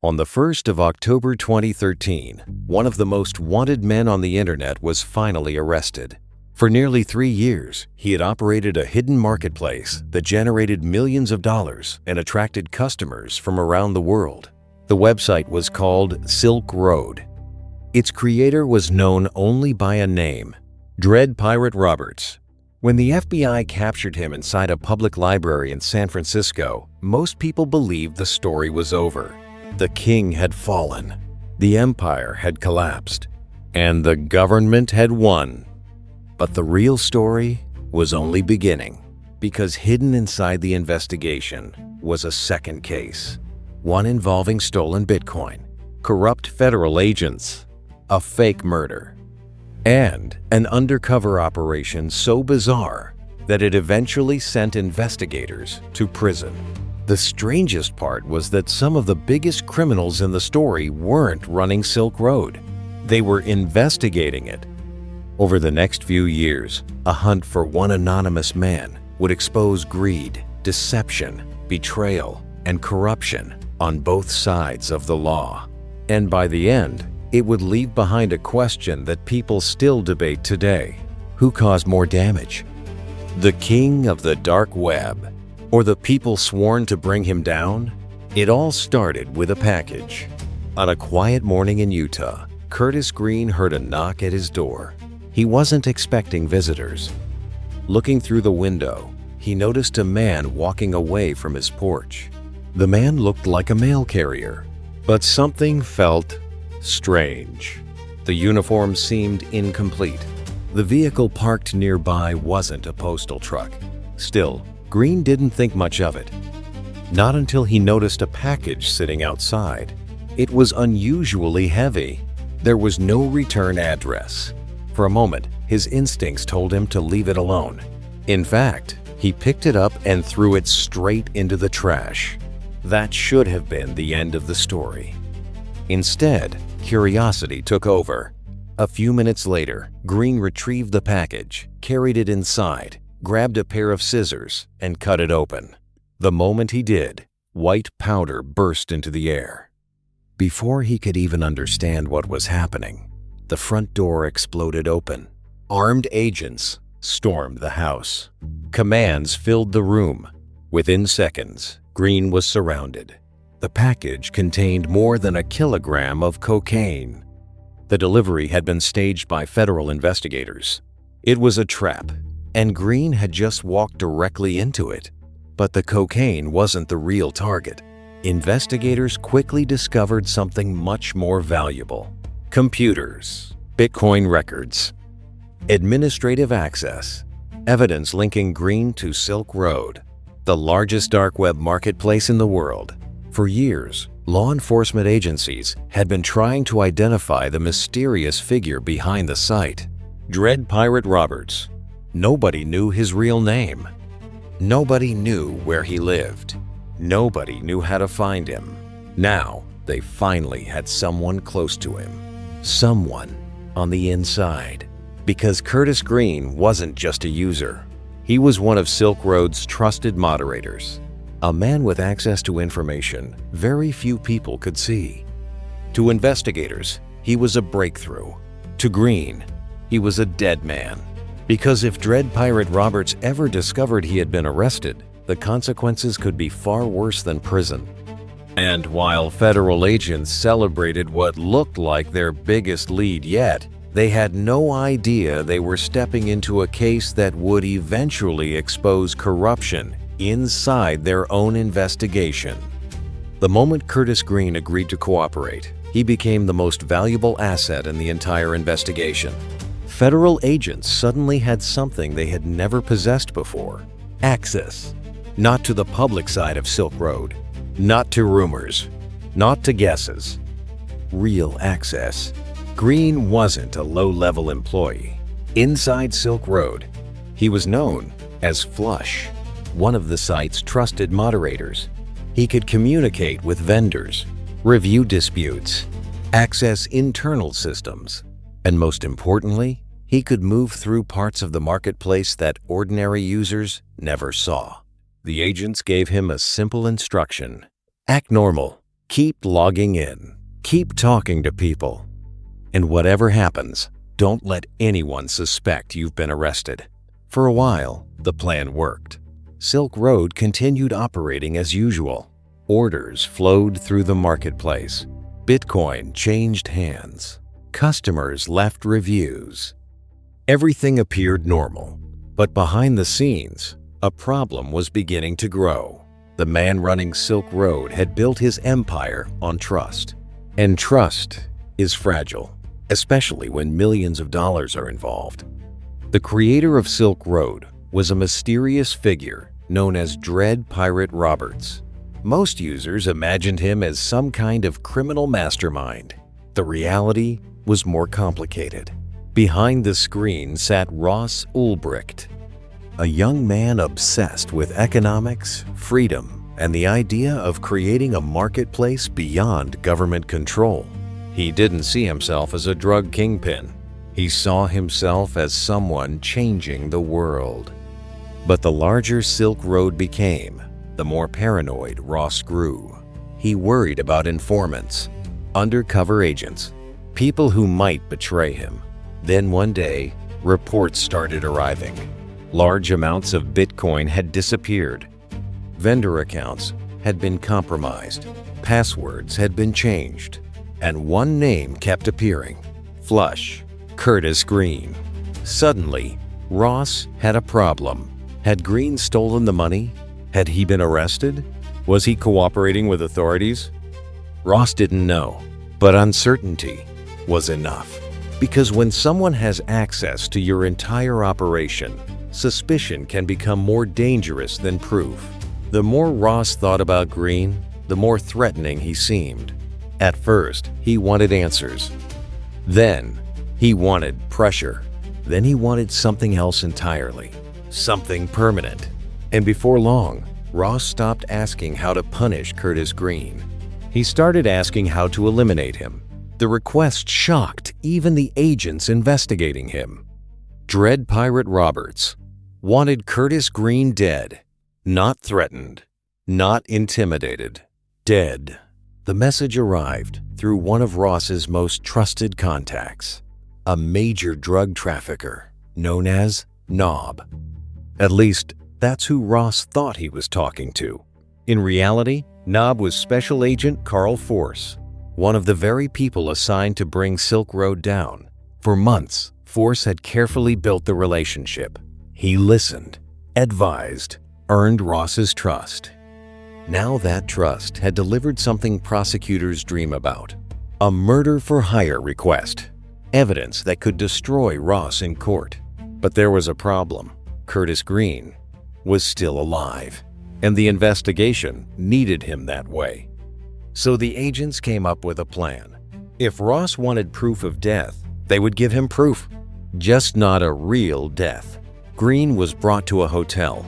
On the 1st of October 2013, one of the most wanted men on the internet was finally arrested. For nearly 3 years, he had operated a hidden marketplace that generated millions of dollars and attracted customers from around the world. The website was called Silk Road. Its creator was known only by a name, Dread Pirate Roberts. When the FBI captured him inside a public library in San Francisco, most people believed the story was over. The king had fallen, the empire had collapsed, and the government had won. But the real story was only beginning, because hidden inside the investigation was a second case, one involving stolen Bitcoin, corrupt federal agents, a fake murder, and an undercover operation so bizarre that it eventually sent investigators to prison. The strangest part was that some of the biggest criminals in the story weren't running Silk Road. They were investigating it. Over the next few years, a hunt for one anonymous man would expose greed, deception, betrayal, and corruption on both sides of the law. And by the end, it would leave behind a question that people still debate today. Who caused more damage? The king of the dark web, or the people sworn to bring him down? It all started with a package. On a quiet morning in Utah, Curtis Green heard a knock at his door. He wasn't expecting visitors. Looking through the window, he noticed a man walking away from his porch. The man looked like a mail carrier, but something felt strange. The uniform seemed incomplete. The vehicle parked nearby wasn't a postal truck. Still, Green didn't think much of it. Not until he noticed a package sitting outside. It was unusually heavy. There was no return address. For a moment, his instincts told him to leave it alone. In fact, he picked it up and threw it straight into the trash. That should have been the end of the story. Instead, curiosity took over. A few minutes later, Green retrieved the package, carried it inside, grabbed a pair of scissors, and cut it open. The moment he did, white powder burst into the air. Before he could even understand what was happening, the front door exploded open. Armed agents stormed the house. Commands filled the room. Within seconds, Green was surrounded. The package contained more than 1 kilogram of cocaine. The delivery had been staged by federal investigators. It was a trap, and Green had just walked directly into it. But the cocaine wasn't the real target. Investigators quickly discovered something much more valuable. Computers, Bitcoin records, administrative access, evidence linking Green to Silk Road, the largest dark web marketplace in the world. For years, law enforcement agencies had been trying to identify the mysterious figure behind the site, Dread Pirate Roberts. Nobody knew his real name. Nobody knew where he lived. Nobody knew how to find him. Now, they finally had someone close to him. Someone on the inside. Because Curtis Green wasn't just a user. He was one of Silk Road's trusted moderators. A man with access to information very few people could see. To investigators, he was a breakthrough. To Green, he was a dead man. Because if Dread Pirate Roberts ever discovered he had been arrested, the consequences could be far worse than prison. And while federal agents celebrated what looked like their biggest lead yet, they had no idea they were stepping into a case that would eventually expose corruption inside their own investigation. The moment Curtis Green agreed to cooperate, he became the most valuable asset in the entire investigation. Federal agents suddenly had something they had never possessed before: access. Not to the public side of Silk Road, not to rumors, not to guesses. Real access. Green wasn't a low-level employee. Inside Silk Road, he was known as Flush, one of the site's trusted moderators. He could communicate with vendors, review disputes, access internal systems, and most importantly, he could move through parts of the marketplace that ordinary users never saw. The agents gave him a simple instruction: act normal, Keep logging in. Keep talking to people. And whatever happens, don't let anyone suspect you've been arrested. For a while, the plan worked. Silk Road continued operating as usual. Orders flowed through the marketplace. Bitcoin changed hands. Customers left reviews. Everything appeared normal, but behind the scenes, a problem was beginning to grow. The man running Silk Road had built his empire on trust. And trust is fragile, especially when millions of dollars are involved. The creator of Silk Road was a mysterious figure known as Dread Pirate Roberts. Most users imagined him as some kind of criminal mastermind. The reality was more complicated. Behind the screen sat Ross Ulbricht, a young man obsessed with economics, freedom, and the idea of creating a marketplace beyond government control. He didn't see himself as a drug kingpin. He saw himself as someone changing the world. But the larger Silk Road became, the more paranoid Ross grew. He worried about informants, undercover agents, people who might betray him. Then one day, reports started arriving. Large amounts of Bitcoin had disappeared. Vendor accounts had been compromised. Passwords had been changed. And one name kept appearing: Flush, Curtis Green. Suddenly, Ross had a problem. Had Green stolen the money? Had he been arrested? Was he cooperating with authorities? Ross didn't know, but uncertainty was enough. Because when someone has access to your entire operation, suspicion can become more dangerous than proof. The more Ross thought about Green, the more threatening he seemed. At first, he wanted answers. Then, he wanted pressure. Then he wanted something else entirely, something permanent. And before long, Ross stopped asking how to punish Curtis Green. He started asking how to eliminate him. The request shocked even the agents investigating him. Dread Pirate Roberts wanted Curtis Green dead, not threatened, not intimidated, dead. The message arrived through one of Ross's most trusted contacts, a major drug trafficker known as Knob. At least, that's who Ross thought he was talking to. In reality, Knob was Special Agent Carl Force, one of the very people assigned to bring Silk Road down. For months, Force had carefully built the relationship. He listened, advised, earned Ross's trust. Now that trust had delivered something prosecutors dream about: a murder-for-hire request, evidence that could destroy Ross in court. But there was a problem. Curtis Green was still alive, and the investigation needed him that way. So the agents came up with a plan. If Ross wanted proof of death, they would give him proof, just not a real death. Green was brought to a hotel.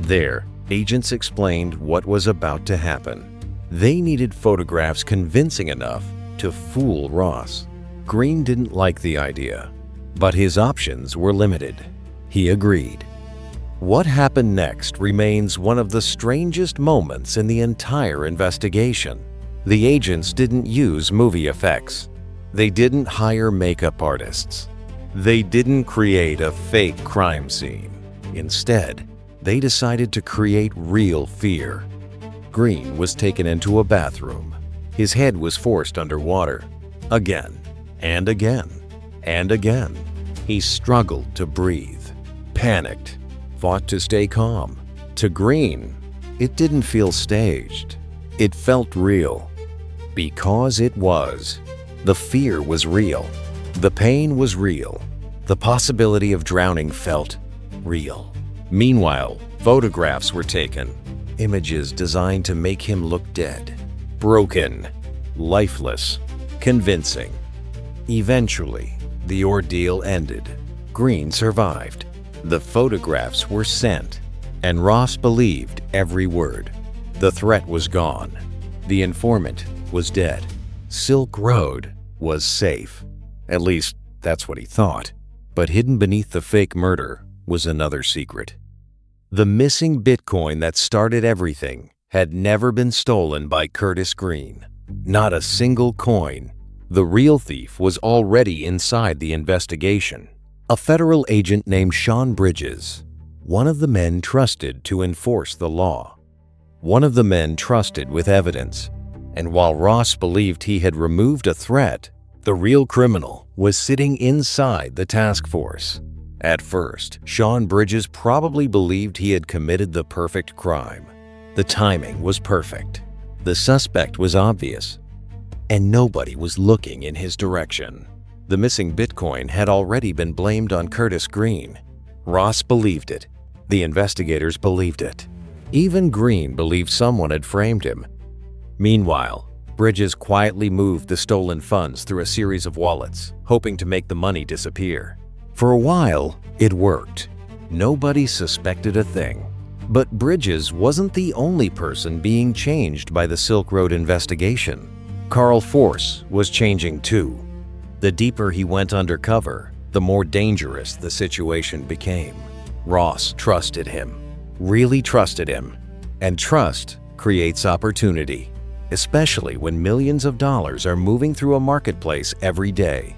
There, agents explained what was about to happen. They needed photographs convincing enough to fool Ross. Green didn't like the idea, but his options were limited. He agreed. What happened next remains one of the strangest moments in the entire investigation. The agents didn't use movie effects. They didn't hire makeup artists. They didn't create a fake crime scene. Instead, they decided to create real fear. Green was taken into a bathroom. His head was forced underwater. Again, and again, and again. He struggled to breathe, panicked, fought to stay calm. To Green, it didn't feel staged. It felt real. Because it was. The fear was real. The pain was real. The possibility of drowning felt real. Meanwhile, photographs were taken. Images designed to make him look dead. Broken. Lifeless. Convincing. Eventually, the ordeal ended. Green survived. The photographs were sent, and Ross believed every word. The threat was gone. The informant was dead. Silk Road was safe. At least, that's what he thought. But hidden beneath the fake murder was another secret. The missing Bitcoin that started everything had never been stolen by Curtis Green. Not a single coin. The real thief was already inside the investigation. A federal agent named Sean Bridges, one of the men trusted to enforce the law. One of the men trusted with evidence. And while Ross believed he had removed a threat, the real criminal was sitting inside the task force. At first, Sean Bridges probably believed he had committed the perfect crime. The timing was perfect. The suspect was obvious, and nobody was looking in his direction. The missing Bitcoin had already been blamed on Curtis Green. Ross believed it. The investigators believed it. Even Green believed someone had framed him. Meanwhile, Bridges quietly moved the stolen funds through a series of wallets, hoping to make the money disappear. For a while, it worked. Nobody suspected a thing. But Bridges wasn't the only person being changed by the Silk Road investigation. Carl Force was changing too. The deeper he went undercover, the more dangerous the situation became. Ross trusted him, really trusted him. And trust creates opportunity, especially when millions of dollars are moving through a marketplace every day.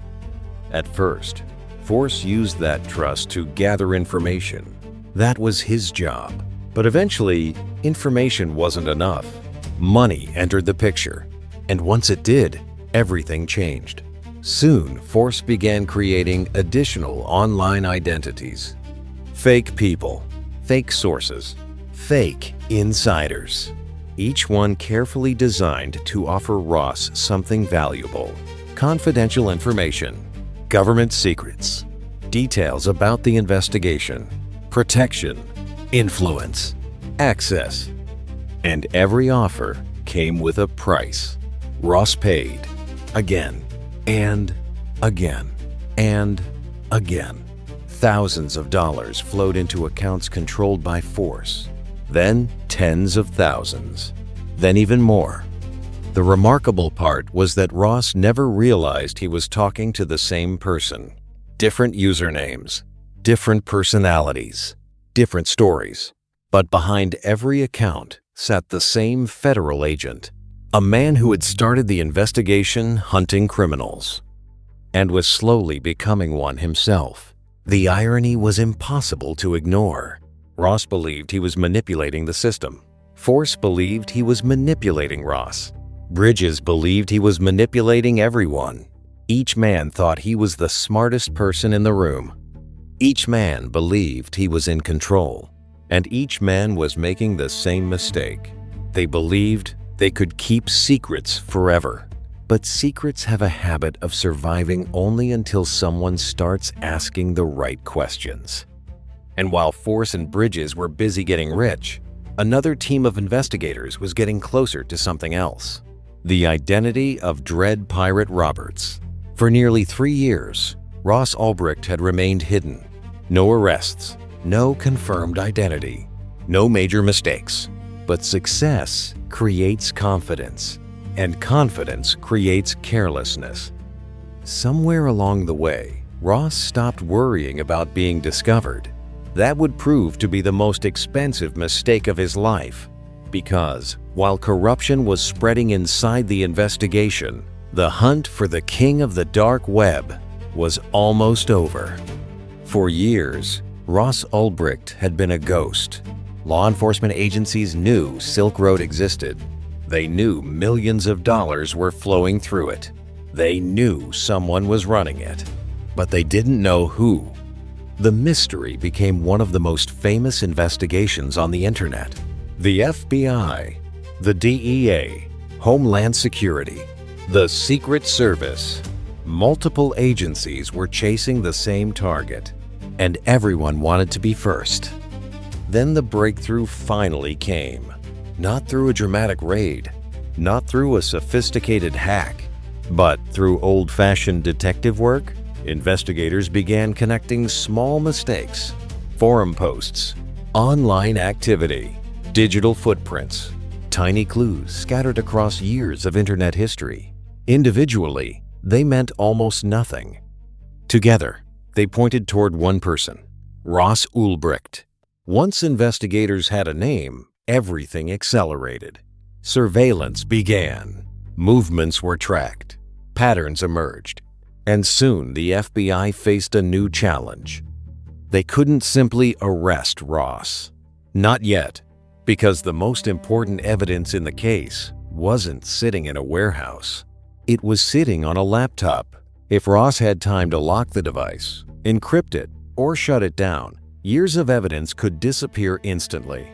At first, Force used that trust to gather information. That was his job. But eventually, information wasn't enough. Money entered the picture. And once it did, everything changed. Soon, Force began creating additional online identities. Fake people, fake sources, fake insiders. Each one carefully designed to offer Ross something valuable. Confidential information, government secrets, details about the investigation, protection, influence, access. And every offer came with a price. Ross paid again and again and again. Thousands of dollars flowed into accounts controlled by Force. Then tens of thousands. Then even more. The remarkable part was that Ross never realized he was talking to the same person. Different usernames, different personalities, different stories. But behind every account sat the same federal agent, a man who had started the investigation hunting criminals, and was slowly becoming one himself. The irony was impossible to ignore. Ross believed he was manipulating the system. Force believed he was manipulating Ross. Bridges believed he was manipulating everyone. Each man thought he was the smartest person in the room. Each man believed he was in control. And each man was making the same mistake. They believed they could keep secrets forever. But secrets have a habit of surviving only until someone starts asking the right questions. And while Force and Bridges were busy getting rich, another team of investigators was getting closer to something else. The identity of Dread Pirate Roberts. For nearly 3 years, Ross Ulbricht had remained hidden. No arrests, no confirmed identity, no major mistakes. But success creates confidence, and confidence creates carelessness. Somewhere along the way, Ross stopped worrying about being discovered. That would prove to be the most expensive mistake of his life, because while corruption was spreading inside the investigation, the hunt for the king of the dark web was almost over. For years, Ross Ulbricht had been a ghost. Law enforcement agencies knew Silk Road existed. They knew millions of dollars were flowing through it. They knew someone was running it, but they didn't know who. The mystery became one of the most famous investigations on the internet. The FBI, the DEA, Homeland Security, the Secret Service. Multiple agencies were chasing the same target, and everyone wanted to be first. Then the breakthrough finally came. Not through a dramatic raid, not through a sophisticated hack, but through old-fashioned detective work. Investigators began connecting small mistakes, forum posts, online activity, digital footprints, tiny clues scattered across years of internet history. Individually, they meant almost nothing. Together, they pointed toward one person, Ross Ulbricht. Once investigators had a name, everything accelerated. Surveillance began. Movements were tracked, patterns emerged, and soon the FBI faced a new challenge. They couldn't simply arrest Ross. Not yet, because the most important evidence in the case wasn't sitting in a warehouse. It was sitting on a laptop. If Ross had time to lock the device, encrypt it, or shut it down, years of evidence could disappear instantly.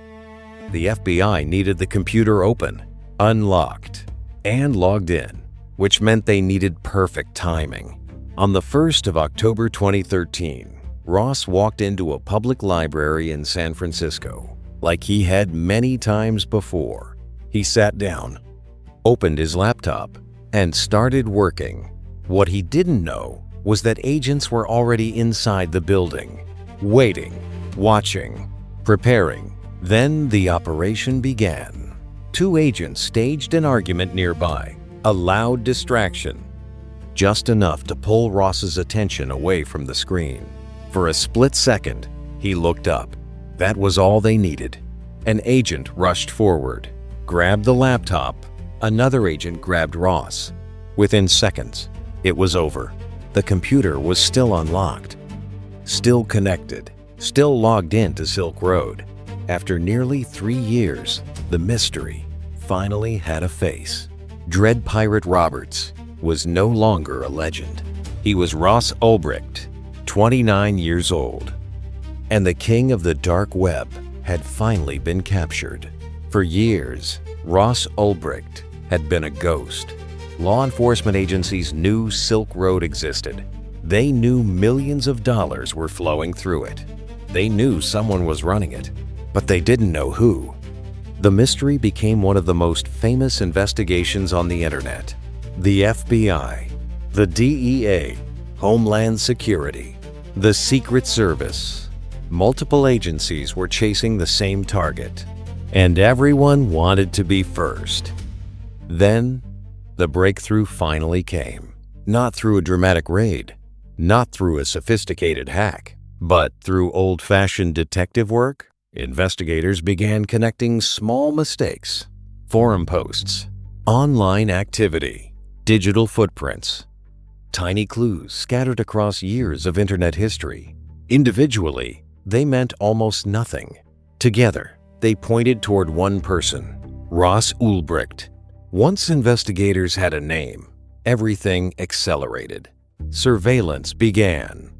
The FBI needed the computer open, unlocked, and logged in, which meant they needed perfect timing. On the 1st of October 2013, Ross walked into a public library in San Francisco, like he had many times before. He sat down, opened his laptop, and started working. What he didn't know was that agents were already inside the building, waiting, watching, preparing. Then the operation began. 2 agents staged an argument nearby, a loud distraction, just enough to pull Ross's attention away from the screen. For a split second, he looked up. That was all they needed. An agent rushed forward, grabbed the laptop. Another agent grabbed Ross. Within seconds, it was over. The computer was still unlocked, still connected, still logged into Silk Road. After nearly 3 years, the mystery finally had a face. Dread Pirate Roberts was no longer a legend. He was Ross Ulbricht, 29 years old. And the king of the dark web had finally been captured. For years, Ross Ulbricht had been a ghost. Law enforcement agencies knew Silk Road existed. They knew millions of dollars were flowing through it. They knew someone was running it, but they didn't know who. The mystery became one of the most famous investigations on the internet. The FBI, the DEA, Homeland Security, the Secret Service. Multiple agencies were chasing the same target, and everyone wanted to be first. Then, the breakthrough finally came. Not through a dramatic raid, not through a sophisticated hack, but through old-fashioned detective work. Investigators began connecting small mistakes, forum posts, online activity, digital footprints, tiny clues scattered across years of internet history. Individually, they meant almost nothing. Together, they pointed toward one person, Ross Ulbricht. Once investigators had a name, everything accelerated. Surveillance began.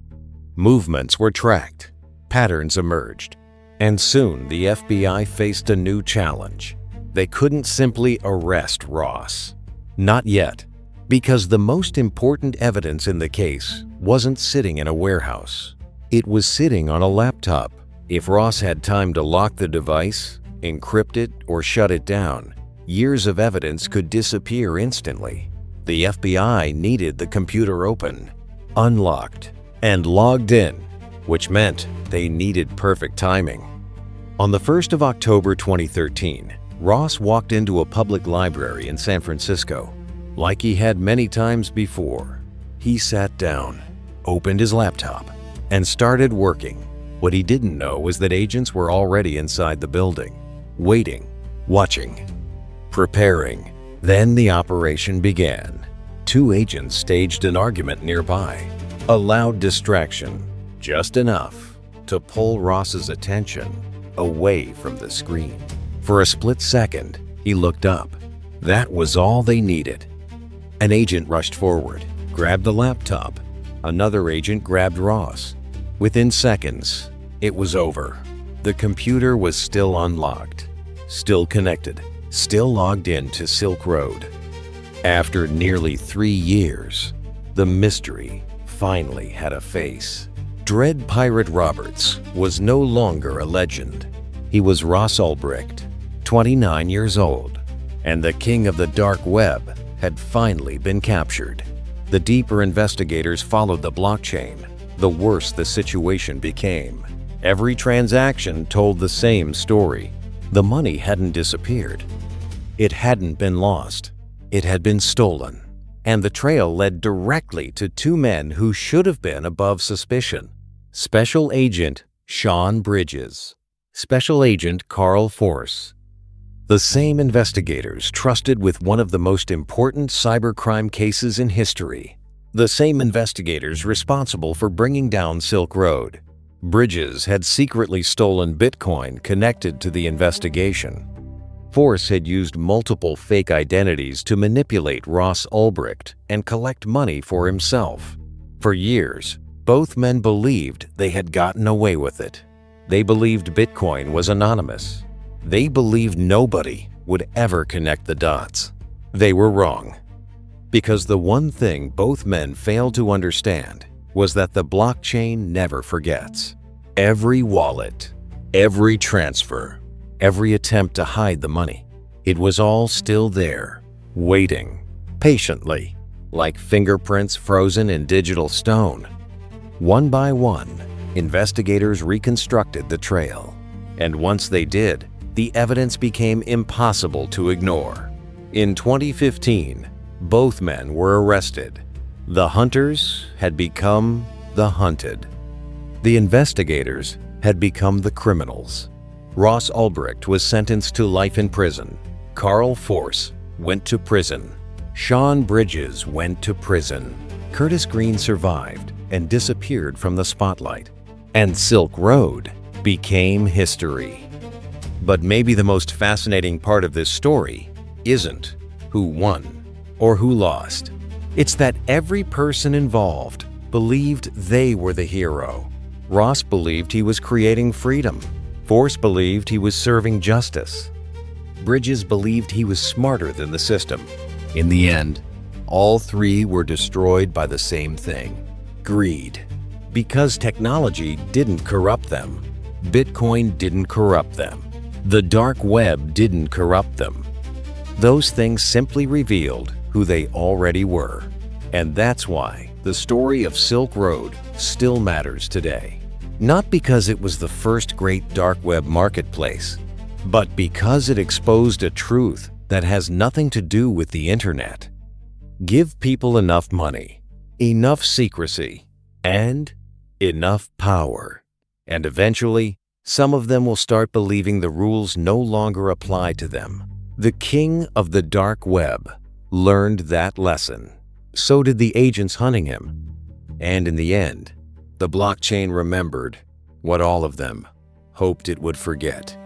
Movements were tracked, patterns emerged, and soon the FBI faced a new challenge. They couldn't simply arrest Ross. Not yet, because the most important evidence in the case wasn't sitting in a warehouse. It was sitting on a laptop. If Ross had time to lock the device, encrypt it, or shut it down, years of evidence could disappear instantly. The FBI needed the computer open, unlocked, and logged in, which meant they needed perfect timing. On the 1st of October 2013, Ross walked into a public library in San Francisco. Like he had many times before, he sat down, opened his laptop, and started working. What he didn't know was that agents were already inside the building, waiting, watching, preparing. Then the operation began. 2 agents staged an argument nearby, a loud distraction, just enough to pull Ross's attention away from the screen. For a split second, he looked up. That was all they needed. An agent rushed forward, grabbed the laptop. Another agent grabbed Ross. Within seconds, it was over. The computer was still unlocked, still connected, still logged in to Silk Road. After nearly 3 years, the mystery finally had a face. Dread Pirate Roberts was no longer a legend. He was Ross Ulbricht, 29 years old, and the king of the dark web had finally been captured. The deeper investigators followed the blockchain, the worse the situation became. Every transaction told the same story. The money hadn't disappeared. It hadn't been lost. It had been stolen. And the trail led directly to 2 men who should have been above suspicion. Special Agent Sean Bridges, Special Agent Carl Force. The same investigators trusted with one of the most important cybercrime cases in history. The same investigators responsible for bringing down Silk Road. Bridges had secretly stolen Bitcoin connected to the investigation. Force had used multiple fake identities to manipulate Ross Ulbricht and collect money for himself. For years, both men believed they had gotten away with it. They believed Bitcoin was anonymous. They believed nobody would ever connect the dots. They were wrong. Because the one thing both men failed to understand was that the blockchain never forgets. Every wallet, every transfer, every attempt to hide the money, it was all still there, waiting, patiently, like fingerprints frozen in digital stone. One by one, investigators reconstructed the trail. And once they did, the evidence became impossible to ignore. In 2015, both men were arrested. The hunters had become the hunted. The investigators had become the criminals. Ross Ulbricht was sentenced to life in prison. Carl Force went to prison. Sean Bridges went to prison. Curtis Green survived and disappeared from the spotlight. And Silk Road became history. But maybe the most fascinating part of this story isn't who won or who lost. It's that every person involved believed they were the hero. Ross believed he was creating freedom. Force believed he was serving justice. Bridges believed he was smarter than the system. In the end, all three were destroyed by the same thing: greed. Because technology didn't corrupt them. Bitcoin didn't corrupt them. The dark web didn't corrupt them. Those things simply revealed who they already were. And that's why the story of Silk Road still matters today. Not because it was the first great dark web marketplace, but because it exposed a truth that has nothing to do with the internet. Give people enough money, enough secrecy, and enough power. And eventually, some of them will start believing the rules no longer apply to them. The king of the dark web learned that lesson. So did the agents hunting him. And in the end, the blockchain remembered what all of them hoped it would forget.